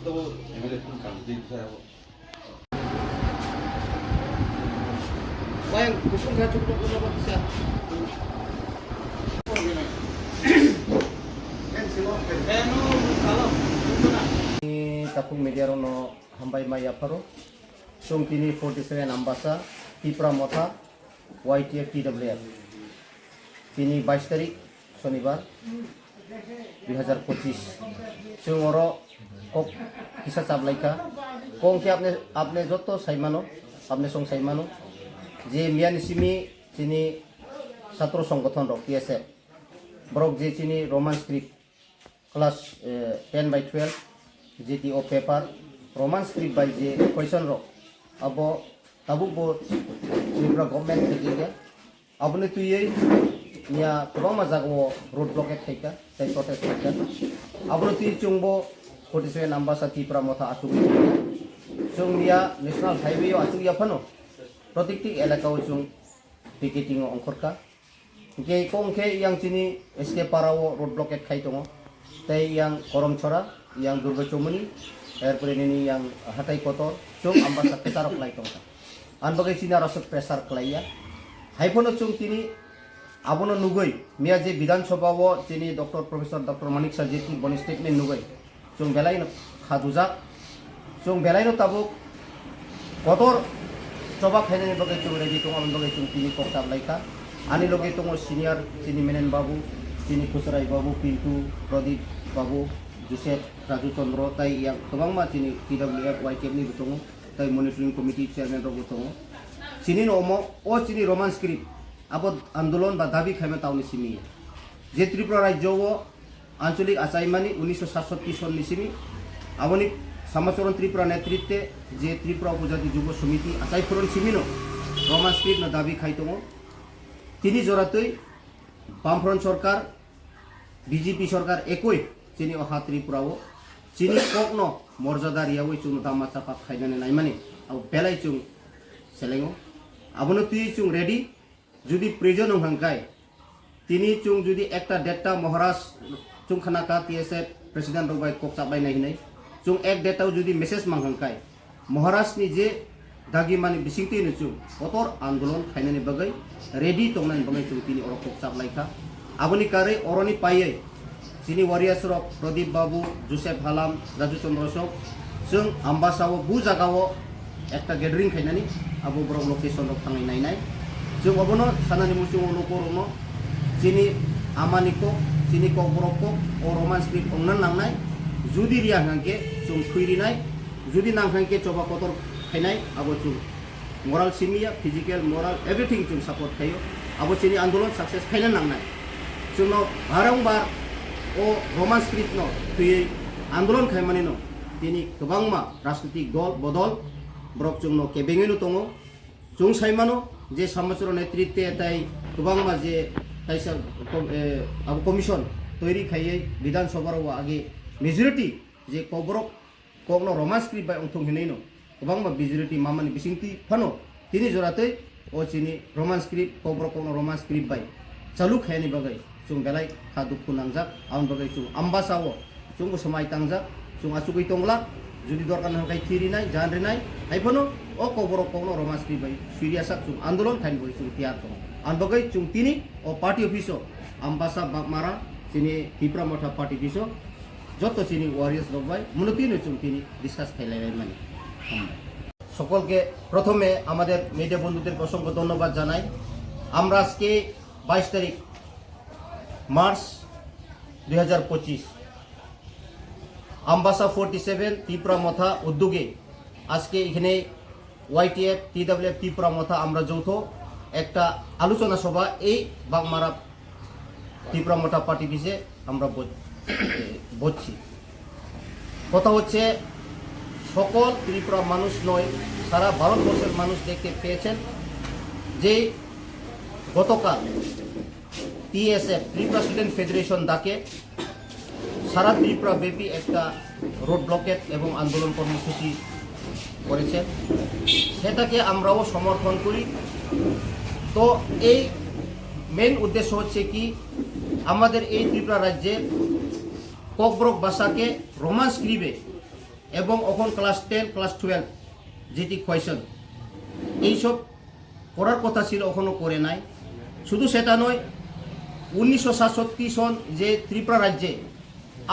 তো এমএলএ কোন কাজ দিতে হবে Bayang kusung ka cukup ko dapat siya. Ni tapung media rono hambay maya paro. Sung kini 47 ambasa Tipra Motha YTF TWF. Kini 22 tarik শনিবার 2025 sung oro kok kisah sablaika kong ki apne joto saimano apne song saimano যে মিয়ানিসিমি চিনি ছাত্র সংগঠন rock PSF Brock যে চিনি Roman script class 10/12 যেটি ও paper Roman script by যে question rock আবো তাবুক বো ত্রিপুরা গভর্নমেন্ট থেকে আপনি তুই নিয়া তোমার মাজাগো রোড ব্লকেট থাকা তাই প্রটেস্ট থাকা আপনি তুই চুংবো 47 নাম্বাসা ত্রিপুরা মথা আচুক চুং নিয়া ন্যাশনাল হাইওয়ে আচুক ইয়াফানো প্রত্যেকটি এলাকাও চুং পিকেটিং অংখরকা কে কংখে ইয়াং চিনি এসকে পারাও রোড ব্লকেট খাই দङ তাই ইয়াং করমছড়া ইয়াং দুর্গচমনি এরপরে নিনি ইয়াং হাটাই কতর চুং আমবাসা পেসারক লাই দङ আনবগে চিনা রসক প্রেসার ক্লাইয়া হাইফোনো চুং তিনি আবনো নুগৈ মিয়া যে বিধানসভাও চিনি ডক্টর মানিক সাহ যেটি বনি স্টেটমেন্ট নুগৈ চুং বেলাইনো খাদুজা চুং বেলাইনো তাবুক কতর coba kayaknya bagai cung ready tong aman bagai cung tini kok tablaika ani loge tong senior sini menen babu sini kusrai babu pintu pradip babu Joseph Raju Chandra tai yang tobang ma sini TWF YTF ni butong tai monitoring committee chairman ro butong sini nomo o sini roman script abot আন্দোলন বা দাবি Jaime তাউনি Simi যে ত্রিপুরা রাজ্য ও আঞ্চলিক আসাইমানি 1967 সন নিসিমি আবনি সমাচরণ ত্রিপুরা নেতৃত্বে যে ত্রিপুরা উপজাতি যুব সমিতি আসাই ফুরন সিমিনো রোমান স্ক্রিপ্ট না দাবি খাইতম তিনি জোরাতই বামফ্রন্ট সরকার বিজেপি সরকার একই চিনি অহা ত্রিপুরাও চিনি কগ্ন মর্যাদা রিয়াওই চুং দামা চাপা খাইনানে নাইমানে আও বেলাই চুং সেলেঙ্গো আবনো তুই চুং রেডি যদি প্রিজন হংকাই তিনি চুং যদি একটা ডেটটা মহারাজ চুং খানাকা টিএসএফ প্রেসিডেন্ট রবাই ককচাবাই নাই chung ek detaw judi message manghangkai Maharashtra ni je dagi mani bisingti ni chung kotor andolon khainani bagai ready tongnan bagai chung tini orok pokchap laika aboni kare oroni paye sini warriors rok Pradip Babu Joseph Halam Raju Chandra sok chung ambasawo bu jagawo ekta gathering khainani abu borok location rok thangai nai chung obono sanani muchung olokorono sini amaniko sini kok borok ko o roman script ongnan nangnai যদি রিয়া হাঙ্কে চুং খুইরি নাই যদি নাং হাঙ্কে চবা কতর খাইনাই আবো চুং moral সিমিয়া physical moral everything চুং সাপোর্ট খাইও আবো চিনি আন্দোলন সাকসেস খাইনা নাংনাই চুং বারংবার ও রোমান স্ক্রিপ্ট ন তুই আন্দোলন খাইমানি ন তিনি গোবাংমা রাজনৈতিক দল বদল ব্রক চুং ন কেবেঙেনো দङ চুং সাইমানো যে সমাজর নেতৃত্বে তাই গোবাংমা যে তাইসা আবো কমিশন তৈরি খাইয়ে বিধানসভার আগে majority je kobrok kogno roman script by ongthong hineno obang ma majority mamani bisingti phano tini joratei o chini roman script kobrok kogno roman script by chalu khayani bagai chung belai khadu kunangjak aun bagai chung ambasawo chung samai tangjak chung asugui tongla judi dorkan hangkai thiri nai janre nai haiphono o kobrok kogno roman script by siriasak chung andolon khain boi chung tiar tong an bagai chung tini o party office ambasa bakmara chini Tipra Motha party office যত চিনি warriors রবাই মূলতিন চুং তিনি discuss খাইলাই মানে সকলকে প্রথমে আমাদের media বন্ধুদের অসংখ্য ধন্যবাদ জানাই আমরা আজকে 22 তারিখ মার্চ 2025 আমবাসা 47 ত্রিপুরা মথা উদ্যোগে আজকে এখানে YTF TWF ত্রিপুরা মথা আমরা যৌথ একটা আলোচনা সভা এই বাগমারা ত্রিপুরা মথা পার্টি অফিসে আমরা বলছি কথা হচ্ছে সকল ত্রিপুরা মানুষ নয় সারা ভারতবর্ষের মানুষ দেখতে পেয়েছেন যে গতকাল TSF ত্রিপুরা স্টুডেন্ট ফেডারেশন ডাকে সারা ত্রিপুরা ব্যাপী একটা রোড ব্লকেট এবং আন্দোলন কর্মসূচি করেছে সেটাকে আমরাও সমর্থন করি তো এই মেন উদ্দেশ্য হচ্ছে কি আমাদের এই ত্রিপুরা রাজ্যে কোকব্রক ভাষাকে রোমান স্ক্রিপ্টে এবং এখন ক্লাস 10 ক্লাস 12 যেটি কোয়েশন এইসব করার কথা ছিল এখনও করে নাই। শুধু সেটা নয়, 1967 সন যে ত্রিপুরা রাজ্যে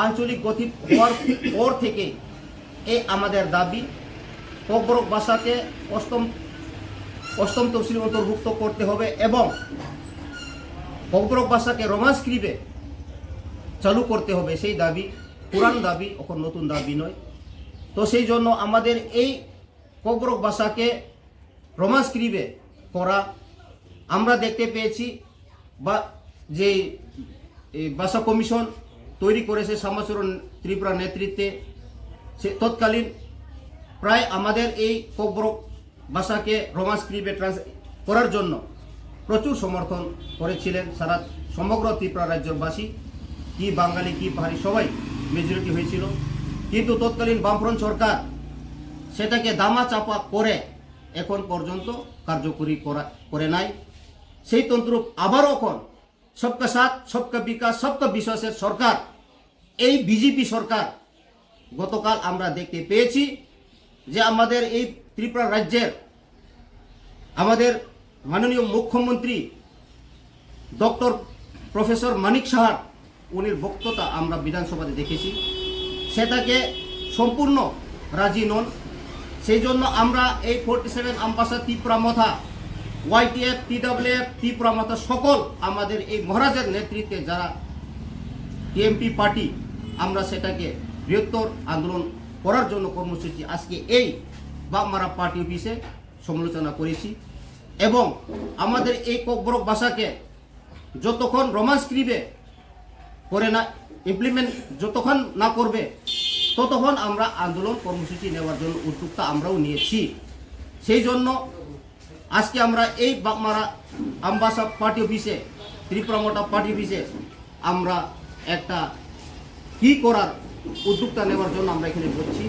আঞ্চলিক গঠিত হওয়ার পর থেকে এই আমাদের দাবি ককবরক ভাষাকে অষ্টম তফসিলে অন্তর্ভুক্ত করতে হবে এবং ককবরক ভাষাকে রোমান স্ক্রিপ্টে চালু করতে হবে। সেই দাবি পুরান দাবি, এখন নতুন দাবি নয়। তো সেই জন্য আমাদের এই ককবরক ভাষাকে রোমান স্ক্রিপ্টে করা আমরা দেখতে পেয়েছি, বা যে ভাষা কমিশন তৈরি করেছে শ্যামাচরণ ত্রিপুরা নেতৃত্বে, সে তৎকালীন প্রায় আমাদের এই ককবরক ভাষাকে রোমান স্ক্রিপ্টে করার জন্য প্রচুর সমর্থন করেছিলেন সারা সমগ্র ত্রিপুরা রাজ্যবাসী, কি বাঙালি কি পাহাড়ি সবাই মেজরিটি হয়েছিল। কিন্তু তৎকালীন বামফ্রন্ট সরকার সেটাকে দামা চাপা করে এখন পর্যন্ত কার্যকরী করে নাই। সেই তন্ত্র আবারও এখন সবকা সাথ সবকা বিকাশ সবকা বিশ্বাসের সরকার, এই বিজেপি সরকার, গতকাল আমরা দেখতে পেয়েছি যে আমাদের এই ত্রিপুরা রাজ্যের আমাদের মাননীয় মুখ্যমন্ত্রী ডক্টর প্রফেসর মানিক সাহার উনির বক্তব্য আমরা বিধানসভাতে দেখেছি, সেটাকে সম্পূর্ণ রাজি নন। সেই জন্য আমরা এই 47 আমবাসা ত্রিপুরা মথা YTF TWF ত্রিপুরা মথা সকল আমাদের এই মহারাজের নেতৃত্বে যারা টিএমপি পার্টি, আমরা সেটাকে বৃহত্তর আন্দোলন করার জন্য কর্মসূচি আজকে এই বাগমারা পার্টি অফিসে সমালোচনা করেছি। এবং আমাদের এই ককবরক ভাষাকে যতক্ষণ রোমান স্ক্রিপ্টে করে না ইমপ্লিমেন্ট যতক্ষণ না করবে ততক্ষণ আমরা আন্দোলন কর্মসূচি নেওয়ার জন্য উদ্যোক্তা আমরাও নিয়েছি। সেই জন্য আজকে আমরা এই বাগমারা আমবাসা পার্টি অফিসে, ত্রিপুরা মোটা পার্টি অফিসে আমরা একটা কি করার উদ্যোক্তা নেওয়ার জন্য আমরা এখানে বলছি।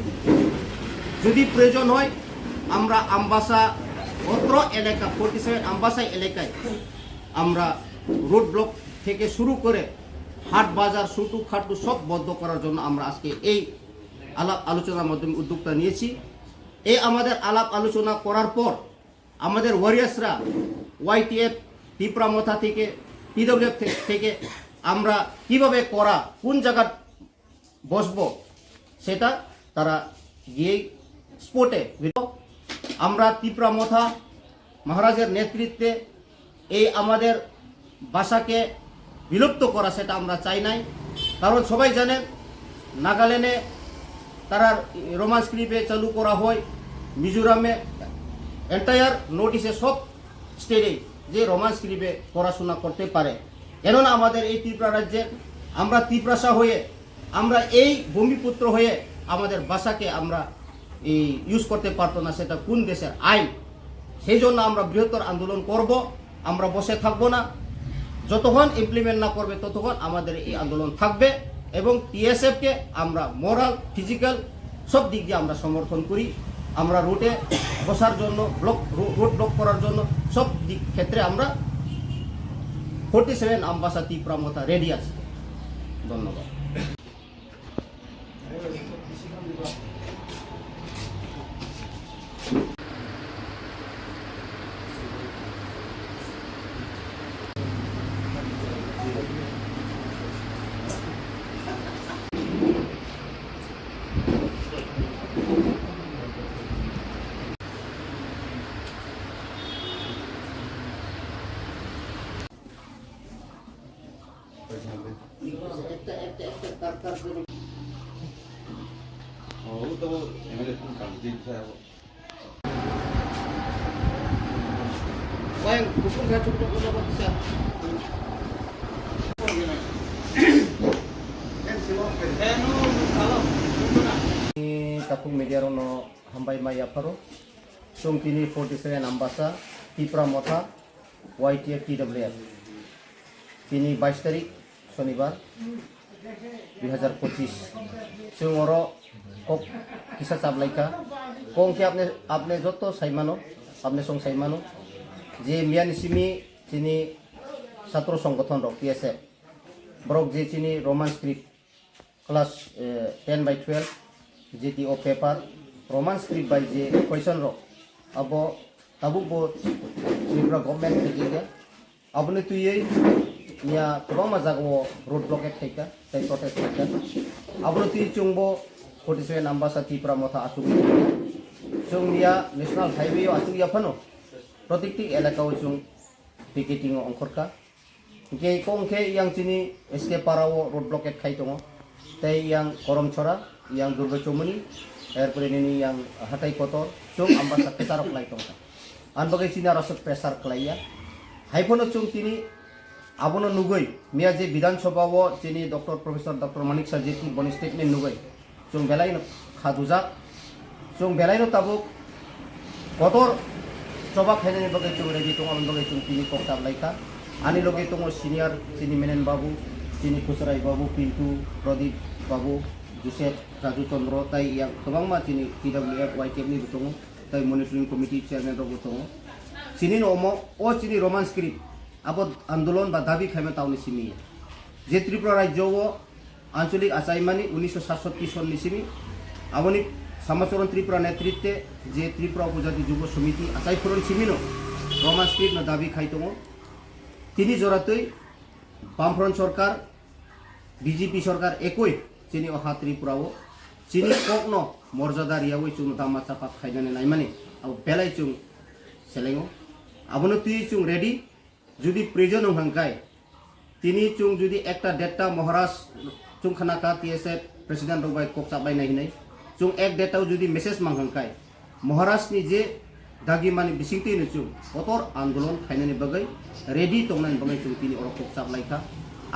যদি প্রয়োজন হয় আমরা আমবাসা অত্র এলাকা 47 আমবাসা এলাকায় আমরা রোড ব্লক থেকে শুরু করে হাট বাজার সুটু খাটু সব বন্ধ করার জন্য আমরা আজকে এই আলাপ আলোচনার মাধ্যমে উদ্যোক্তা নিয়েছি। এই আমাদের আলাপ আলোচনা করার পর আমাদের ওয়ারিয়ার্সরা YTF ত্রিপুরা মথা থেকে TWF থেকে আমরা কিভাবে করা কোন জায়গা বসবো সেটা তারা গিয়ে স্পটে আমরা ত্রিপুরা মথা মহারাজের নেতৃত্বে এই আমাদের ভাষাকে বিলুপ্ত করা সেটা আমরা চাই নাই। কারণ সবাই জানেন নাগাল্যান্ডে তারা রোমান স্ক্রিপ্টে চালু করা হয়, মিজোরামে এন্টায়ার নোটিশে সব স্টেটে যে রোমান স্ক্রিপ্টে পড়াশোনা করতে পারে। কেননা আমাদের এই ত্রিপুরা রাজ্যে আমরা ত্রিপ্রাসা হয়ে, আমরা এই ভূমিপুত্র হয়ে আমাদের ভাষাকে আমরা এই ইউজ করতে পারতো না, সেটা কোন দেশের আইন। সেই জন্য আমরা বৃহত্তর আন্দোলন করব, আমরা বসে থাকবো না। যতক্ষণ ইমপ্লিমেন্ট না করবে ততক্ষণ আমাদের এই আন্দোলন থাকবে এবং TSFকে আমরা মোরাল ফিজিক্যাল সব দিক দিয়ে আমরা সমর্থন করি। আমরা রুটে বসার জন্য রুট ব্লক করার জন্য সব দিক ক্ষেত্রে আমরা 47 আমবাসা ত্রিপুরা মথা রেডি আছি। ধন্যবাদ। তো এমএলএ কোন কাজ দিতে চায় Bayang hukum saya cukup dapat bisa. Kapung media rono hambai maya paro. Sung tini 47 ambasa Tiripura motha YTF TWF. Tini 22 তারিখ শনিবার 2025 sung oro kok kisah sablaika kong ki apne joto saimano apne song saimano যে মিয়ানিসিমি চিনি ছাত্র সংগঠন rock TSF Brock যে চিনি Roman script class 10/12 যেটি ও paper Roman script by যে কোয়েশন রক আবো tabuk bo Tripura government kejiga abone tuyei nia kobang majago road blockade thaika tai protest thaika abone tui chungbo 47 number sa Tripura motha asugi chung nia national highway o asugi aphano protikti elakao chung picketing o ongkhorka ke kongkhe yang chini SK Parao road blockade khai tongo tai yang Koromchora yang Durga Chomuni এরপরে নিনি yang হাটাই কতর chung ambasa pesar klai tongka anbagai china rasuk pesar klaia haipono chung tini abono nugoi mia je বিধান সভা o chini Dr. Professor Dr. Manik Sarjeti boni statement nugoi chung belai no khaduja chung belai no tabuk kotor coba khaine bagai chung ready tong amon bagai chung tini kokta laika ani loge tong senior chini menen babu chini Kusarai babu Pintu Pradip babu Joseph Raju Chandra tai yang kebang ma chini TWF YKF ni butongo tai monitoring committee chairman ro butongo chini no omo o chini roman script abot আন্দোলন বা দাবি Jaime তাউনি Simi যে ত্রিপুরা রাজ্য ও আঞ্চলিক আচাইমানি 1967 সন নিসিমি আবনি সমাচরণ ত্রিপুরা নেতৃত্বে যে ত্রিপুরা উপজাতি যুব সমিতি আচাইফুরন সিমিনো রোমান স্ক্রিপ্ট না দাবি খাইতমো তিনি জোরাতই বামফ্রন্ট সরকার বিজেপি সরকার একই chini oha Tripura o chini kokno morjada riawi chung dama chapat khainane naimani abo belai chung selengo abono tui chung ready judi prison hangkai tini chung judi ekta data moharas chung khanaka TSF president robai koksa bai nahi nai chung ek data judi message manghangkai moharas ni je dagi mani bisingti ni chung kotor andolon khainane bagai ready tongnan bagai chung tini oro koksa laika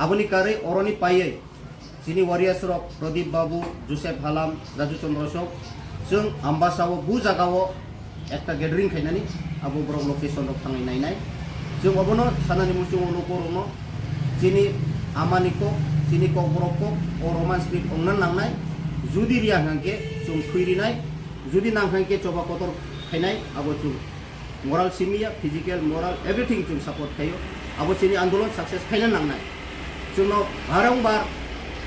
aboni kare oroni paye Sini warriors rok Pradip Babu, Joseph Halam, Raju Chandra Sok, Sung Ambasawo Bu Jagawo, ekta gathering khainani, Abu Brok location rok thangai nai nai. Sung abono sanani musung lokorono, sini amaniko, sini kok broko, o roman script ongnan nangnai, judi ria hangke, sung thuiri nai, judi nang hangke coba kotor khainai, abo sung moral simia, physical, moral, everything sung support khayo, abo sini andolon success khainan nangnai. Sung no barangbar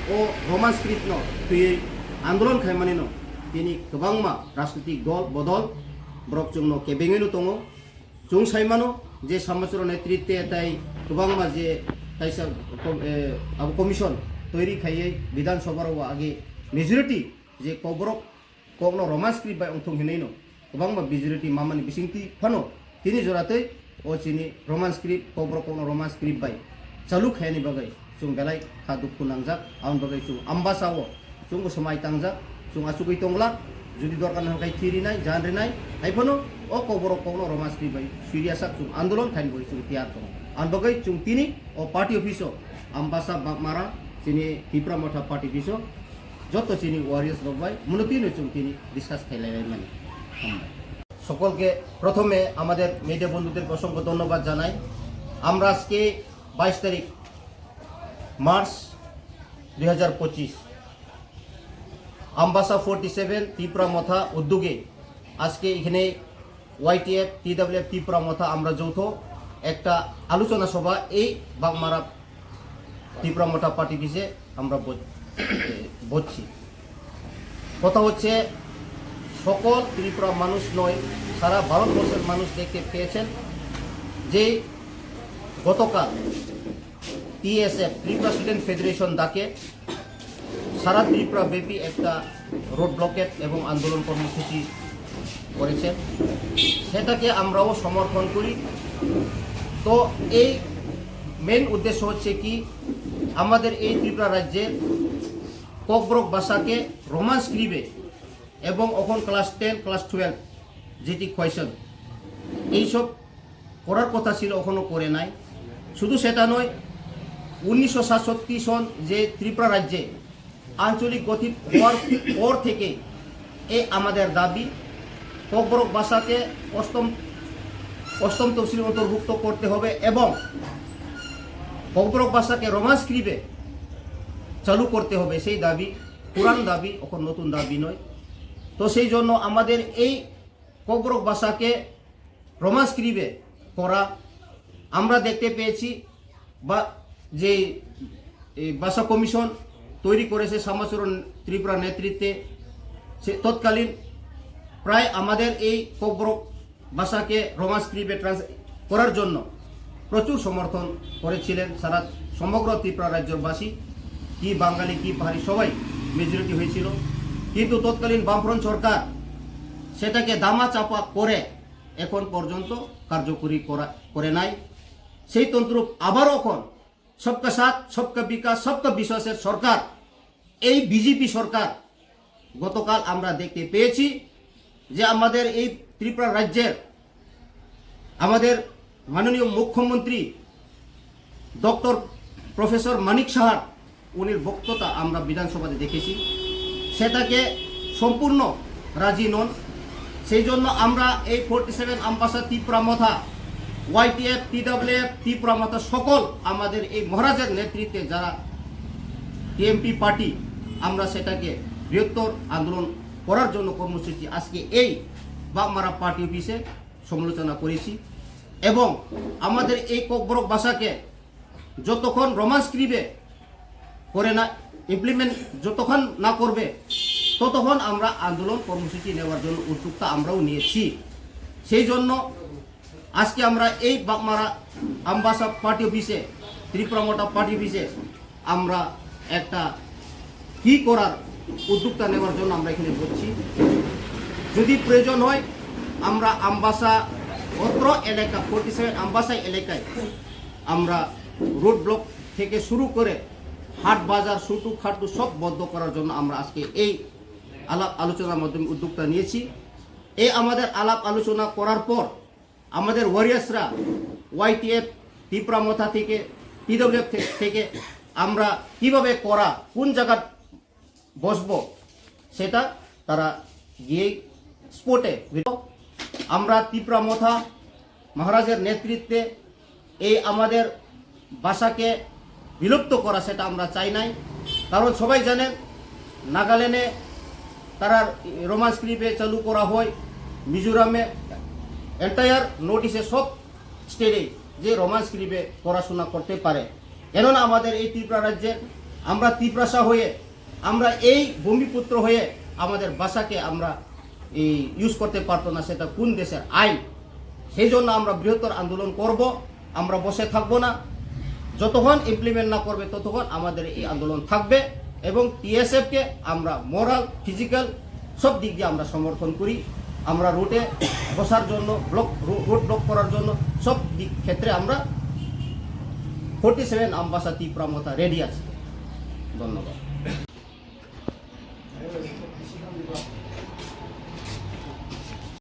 o roman script no tui andolon khaimani no tini kebangma rajnitik dol bodol brok chung no kebengenu tongo chung saimano je samachoro netritte tai kebangma je taisa abo commission toiri khaiye বিধান সভার age majority je kobrok kokno roman script bai ongthong hinai no kebangma majority mamani bisingti phano tini joratei o chini roman script kobrok kokno roman script bai chalu khaini bagai chung belai khaduk kunangjak aun bagai chung ambasawo chung somai tangjak chung asugui tongla judi dorkan hakai thiri nai janri nai haipono o koborok kokno roman script bai seriasak chung andolon khain boi chung tiar tong an bagai chung tini o party office ambasa bakmara chini Tripura motha party office joto chini warriors rok bai munotino chung tini discuss khailai mani সকলকে প্রথমে আমাদের media বন্ধুদের অসংখ্য ধন্যবাদ জানাই আমরা আজকে 22 তারিখ মার্চ 2025 আম্বাসা 47 ত্রিপুরা মথা উদ্যোগে আজকে এখানে YTF TWF ত্রিপুরা মথা আমরা যৌথ একটা আলোচনা সভা এই বাগমারা ত্রিপুরা মথা পার্টি অফিসে আমরা বসছি কথা হচ্ছে সকল ত্রিপুরা মানুষ নয় সারা ভারতবর্ষের মানুষ দেখতে পেয়েছেন যে গতকাল TSF ত্রিপুরা স্টুডেন্ট ফেডারেশন ডাকে সারা ত্রিপুরা ব্যাপী একটা রোড ব্লকেট এবং আন্দোলন কর্মসূচি করেছেন সেটাকে আমরাও সমর্থন করি তো এই মেন উদ্দেশ্য হচ্ছে কি আমাদের এই ত্রিপুরা রাজ্যের কোকব্রক ভাষাকে রোমান স্ক্রিপ্টে এবং এখন ক্লাস 10 ক্লাস 12 যেটি কোয়েশন এইসব করার কথা ছিল এখনো করে নাই শুধু সেটা নয় 1967 সন যে ত্রিপুরা রাজ্যে আঞ্চলিক গঠন হওয়ার পর থেকে এই আমাদের দাবি কোকব্রক ভাষাকে অষ্টম তফসিল অন্তর্ভুক্ত করতে হবে এবং কোকব্রক ভাষাকে রোমান স্ক্রিপ্টে চালু করতে হবে সেই দাবি পুরান দাবি এখন নতুন দাবি নয় তো সেই জন্য আমাদের এই কোকব্রক ভাষাকে রোমান স্ক্রিপ্টে করা আমরা দেখতে পেয়েছি বা যে ভাষা কমিশন তৈরি করেছে সমাচরণ ত্রিপুরা নেতৃত্বে তৎকালীন প্রায় আমাদের এই ককবরক ভাষাকে রোমান স্ক্রিপ্টে করার জন্য প্রচুর সমর্থন করেছিলেন সারা সমগ্র ত্রিপুরা রাজ্যবাসী, কি বাঙালি কি পাহাড়ি সবাই মেজরিটি হয়েছিল। কিন্তু তৎকালীন বামফ্রন্ট সরকার সেটাকে দামা চাপা করে এখন পর্যন্ত কার্যকরী করে নাই। সেই তন্ত্র আবারও এখন সবকা সাথ সবকা বিকাশ সবকা বিশ্বাসের সরকার, এই বিজেপি সরকার গতকাল আমরা দেখতে পেয়েছি যে আমাদের এই ত্রিপুরা রাজ্যের আমাদের মাননীয় মুখ্যমন্ত্রী ডক্টর প্রফেসর মানিক সাহার উনির বক্তব্যতা আমরা বিধানসভাতে দেখেছি, সেটাকে সম্পূর্ণ রাজি নন। সেই জন্য আমরা এই 47 আমবাসা ত্রিপুরা মথা YTF TWF ত্রিপুরা মথা সকল আমাদের এই মহারাজের নেতৃত্বে যারা টিএমপি পার্টি, আমরা সেটাকে বৃহত্তর আন্দোলন করার জন্য কর্মসূচি আজকে এই বাগমারা পার্টি অফিসে সমালোচনা করেছি। এবং আমাদের এই ককবরক ভাষাকে যতক্ষণ রোমান স্ক্রিপ্টে করে না ইমপ্লিমেন্ট যতক্ষণ না করবে ততক্ষণ আমরা আন্দোলন কর্মসূচি নেওয়ার জন্য উদ্যোক্তা আমরাও নিয়েছি। সেই জন্য আজকে আমরা এই বাগমারা আমবাসা পার্টি অফিসে ত্রিপুরা মোটা পার্টি অফিসে আমরা একটা কি করার উদ্যোক্তা নেওয়ার জন্য আমরা এখানে বলছি। যদি প্রয়োজন হয় আমরা আমবাসা অত্র এলাকা 47 আমবাসা এলাকায় আমরা রোড ব্লক থেকে শুরু করে হাট বাজার সুটু খাটু সব বন্ধ করার জন্য আমরা আজকে এই আলাপ আলোচনার মাধ্যমে উদ্যোক্তা নিয়েছি। এই আমাদের আলাপ আলোচনা করার পর আমাদের ওয়ারিয়ার্সরা YTF ত্রিপুরা মথা থেকে TWF থেকে আমরা কিভাবে করা কোন জায়গা বসবো সেটা তারা গিয়ে স্পটে আমরা ত্রিপুরা মথা মহারাজের নেতৃত্বে এই আমাদের ভাষাকে বিলুপ্ত করা সেটা আমরা চাই নাই। কারণ সবাই জানেন নাগাল্যান্ডে তারা রোমান স্ক্রিপ্টে চালু করা হয়, মিজোরামে এন্টায়ার নোটিশে সব স্টেটে যে রোমান স্ক্রিপ্টে পড়াশোনা করতে পারে। কেননা আমাদের এই ত্রিপুরা রাজ্যে আমরা ত্রিপ্রাসা হয়ে আমরা এই ভূমিপুত্র হয়ে আমাদের ভাষাকে আমরা এই ইউজ করতে পারতো না, সেটা কোন দেশের আইন। সেই জন্য আমরা বৃহত্তর আন্দোলন করব, আমরা বসে থাকবো না। যতক্ষণ ইমপ্লিমেন্ট না করবে ততক্ষণ আমাদের এই আন্দোলন থাকবে। এবং TSF-কে আমরা মোরাল ফিজিক্যাল সব দিক দিয়ে আমরা সমর্থন করি। আমরা রুটে বসার জন্য রুট ব্লক করার জন্য সব দিক ক্ষেত্রে আমরা 47 আমবাসা ত্রিপুরা মথা রেডি আছি। ধন্যবাদ।